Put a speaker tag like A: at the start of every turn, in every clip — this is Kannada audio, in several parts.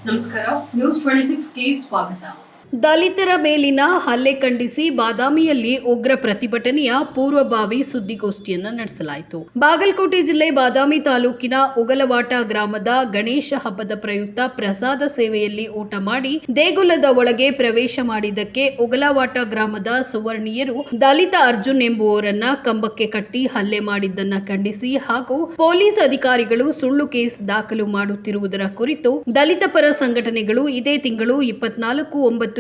A: ನಮಸ್ಕಾರ. ನ್ಯೂಸ್ 26ಗೆ ಸ್ವಾಗತ.
B: ದಲಿತರ ಮೇಲಿನ ಹಲ್ಲೆ ಖಂಡಿಸಿ ಬಾದಾಮಿಯಲ್ಲಿ ಉಗ್ರ ಪ್ರತಿಭಟನೆಯ ಪೂರ್ವಭಾವಿ ಸುದ್ದಿಗೋಷ್ಠಿಯನ್ನು ನಡೆಸಲಾಯಿತು. ಬಾಗಲಕೋಟೆ ಜಿಲ್ಲೆ ಬಾದಾಮಿ ತಾಲೂಕಿನ ಉಗಲವಾಟ ಗ್ರಾಮದ ಗಣೇಶ ಹಬ್ಬದ ಪ್ರಯುಕ್ತ ಪ್ರಸಾದ ಸೇವೆಯಲ್ಲಿ ಊಟ ಮಾಡಿ ದೇಗುಲದ ಒಳಗೆ ಪ್ರವೇಶ ಮಾಡಿದ್ದಕ್ಕೆ ಉಗಲವಾಟ ಗ್ರಾಮದ ಸುವರ್ಣೀಯರು ದಲಿತ ಅರ್ಜುನ್ ಎಂಬುವರನ್ನ ಕಂಬಕ್ಕೆ ಕಟ್ಟಿ ಹಲ್ಲೆ ಮಾಡಿದ್ದನ್ನ ಖಂಡಿಸಿ ಹಾಗೂ ಪೊಲೀಸ್ ಅಧಿಕಾರಿಗಳು ಸುಳ್ಳು ಕೇಸ್ ದಾಖಲು ಮಾಡುತ್ತಿರುವುದರ ಕುರಿತು ದಲಿತ ಪರ ಸಂಘಟನೆಗಳು ಇದೇ ತಿಂಗಳು 24/9/2024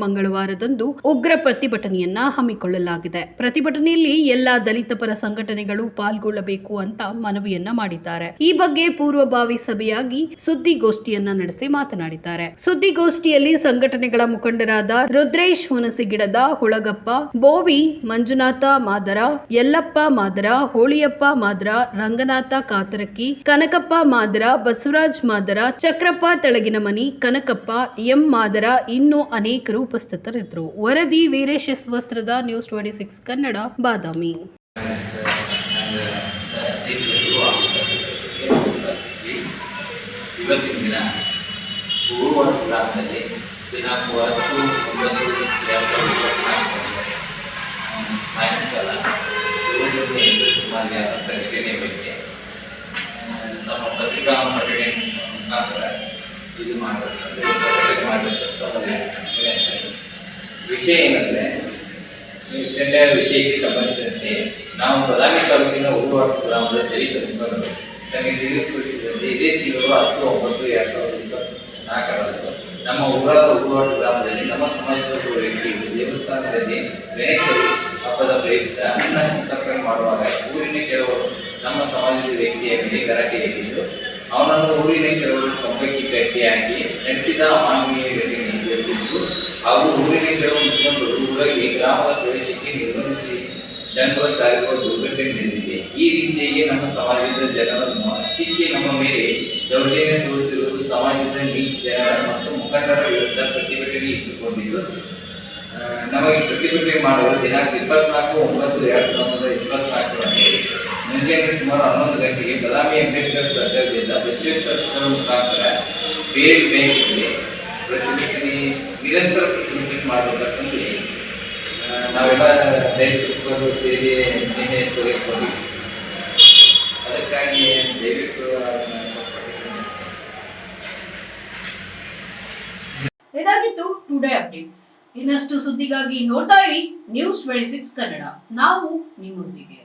B: ಮಂಗಳವಾರದಂದು ಉಗ್ರ ಪ್ರತಿಭಟನೆಯನ್ನ ಹಮ್ಮಿಕೊಳ್ಳಲಾಗಿದೆ. ಪ್ರತಿಭಟನೆಯಲ್ಲಿ ಎಲ್ಲಾ ದಲಿತ ಪರ ಸಂಘಟನೆಗಳು ಪಾಲ್ಗೊಳ್ಳಬೇಕು ಅಂತ ಮನವಿಯನ್ನ ಮಾಡಿದ್ದಾರೆ. ಈ ಬಗ್ಗೆ ಪೂರ್ವಭಾವಿ ಸಭೆಯಾಗಿ ಸುದ್ದಿಗೋಷ್ಠಿಯನ್ನ ನಡೆಸಿ ಮಾತನಾಡಿದ್ದಾರೆ. ಸುದ್ದಿಗೋಷ್ಠಿಯಲ್ಲಿ ಸಂಘಟನೆಗಳ ಮುಖಂಡರಾದ ರುದ್ರೇಶ್ ಹುಣಸಿಗಿಡದ, ಹುಳಗಪ್ಪ, ಬೋವಿ, ಮಂಜುನಾಥ ಮಾದರ, ಯಲ್ಲಪ್ಪ ಮಾದರ, ಹೋಳಿಯಪ್ಪ ಮಾದರ, ರಂಗನಾಥ ಕಾತರಕಿ, ಕನಕಪ್ಪ ಮಾದರ, ಬಸವರಾಜ್ ಮಾದರ, ಚಕ್ರಪ್ಪ ತಳಗಿನಮನಿ, ಕನಕಪ್ಪ, ಎಂ ಮಾದರ ಇನ್ನೂ ಅನೇಕರು ಉಪಸ್ಥಿತರಿದ್ದರು. ವರದಿ ವೀರೇಶ್ ಎಸ್ ವಸ್ತ್ರದ, ನ್ಯೂಸ್ 26 ಕನ್ನಡ, ಬಾದಾಮಿ.
C: ಇವತ್ತಿನ ದಿನ ಉಗಲವಾಟ ಗ್ರಾಮದಲ್ಲಿ ದಿನಾಂಕ 10/9/2024 ಸಾಯಂಕಾಲ ಸುಮಾರು ಘಟನೆ ಬಗ್ಗೆ ನಮ್ಮ ಪತ್ರಿಕಾ ಪ್ರಕಟಣೆ ಮುಖಾಂತರ ಇದು ವಿಷಯ ಏನಂದರೆ, ಟೆಂಡರ್ ವಿಷಯಕ್ಕೆ ಸಂಬಂಧಿಸಿದಂತೆ ನಾವು ಬಾದಾಮಿ ತಾಲೂಕಿನ ಉಗಲವಾಟ ಗ್ರಾಮದ ದಲಿತ ಮುಖಂಡರು ನನಗೆ ತಿಳಿದುಪಡಿಸಿದಂತೆ ಇದೇ ತಿಂಗಳು 10/9/2024 ನಮ್ಮ ಊರಾದ ಉಗಲವಾಟ ಗ್ರಾಮದಲ್ಲಿ ನಮ್ಮ ಸಮಾಜದ ಒಬ್ಬ ವ್ಯಕ್ತಿಯು ದೇವಸ್ಥಾನದಲ್ಲಿ ಗಣೇಶ ಹಬ್ಬದ ಪ್ರಯುಕ್ತ ಅನ್ನ ಸಂತರ್ಪಣೆ ಮಾಡುವಾಗ ಊರಿನ ಕೆಲವರು ನಮ್ಮ ಸಮಾಜದ ವ್ಯಕ್ತಿಯ ಮೇಲೆ ಗಲಾಟೆ ಎದ್ದಿದ್ದು ಅವನನ್ನು ಊರಿನ ಕೆಲವರು ಕಂಬಕ್ಕೆ ಗಟ್ಟಿಯಾಗಿ ನಡೆಸಿದ ಅಮಾನವೀಯ ಘಟನೆಯನ್ನು ಎದುರಿದ್ದು ಹಾಗೂ ಊರಿನ ಕೆಲವು ಮುಖಂಡರು ಊರಲ್ಲಿ ಗ್ರಾಮದ ಪ್ರವೇಶಕ್ಕೆ ನಿರ್ಬಂಧಿಸಿ ಜನರು ಸಾರಿರುವ ದುರ್ಘಟನೆ ನಡೆದಿದೆ. ಈ ರೀತಿಯಾಗಿ ನಮ್ಮ ಸಮಾಜದ ಜನರನ್ನು ಅತ್ತಿಗೆ ನಮ್ಮ ಮೇಲೆ ದೌರ್ಜನ್ಯ ತೋರಿಸುತ್ತಿರುವುದು ಸಮಾಜದ ನೀಚ ಜನರ ಮತ್ತು ಮುಖಂಡರ ವಿರುದ್ಧ ಪ್ರತಿಭಟನೆ ಇಟ್ಟುಕೊಂಡಿದ್ದು ನಮಗೆ ಪ್ರತಿಭಟನೆ ಮಾಡುವ ದಿನಾಂಕ 24/9/2024 ಮುಂಜಾನೆ ಸುಮಾರು 11 ಗಂಟೆಗೆ ಬಾದಾಮಿ ಅಂಬೇಡ್ಕರ್ ಸರ್ಕಲ್ನಿಂದ ಬಸವೇಶ್ವರ ಮುಖಾಂತರ ಬೇರೆ ಬ್ಯಾಂಕಿಗೆ ಪ್ರತಿಭಟನೆ ನಿರಂತರ ಪ್ರತಿಭಟನೆ ಮಾಡಬೇಕಂತ ನಾವೆಲ್ಲ ದಯವಿಟ್ಟು ಸೇರಿ ನಿನ್ನೆ ತೋರಿಸ್ಕೊಂಡು ಅದಕ್ಕಾಗಿ ದಯವಿಟ್ಟು
A: ಇದಾಗಿತ್ತು ಟುಡೇ ಅಪ್ಡೇಟ್ಸ್. ಇನ್ನಷ್ಟು ಸುದ್ದಿಗಾಗಿ ನೋಡ್ತಾ ಇರಿ ನ್ಯೂಸ್ 26 ಕನ್ನಡ. ನಾವು ನಿಮ್ಮೊಂದಿಗೆ.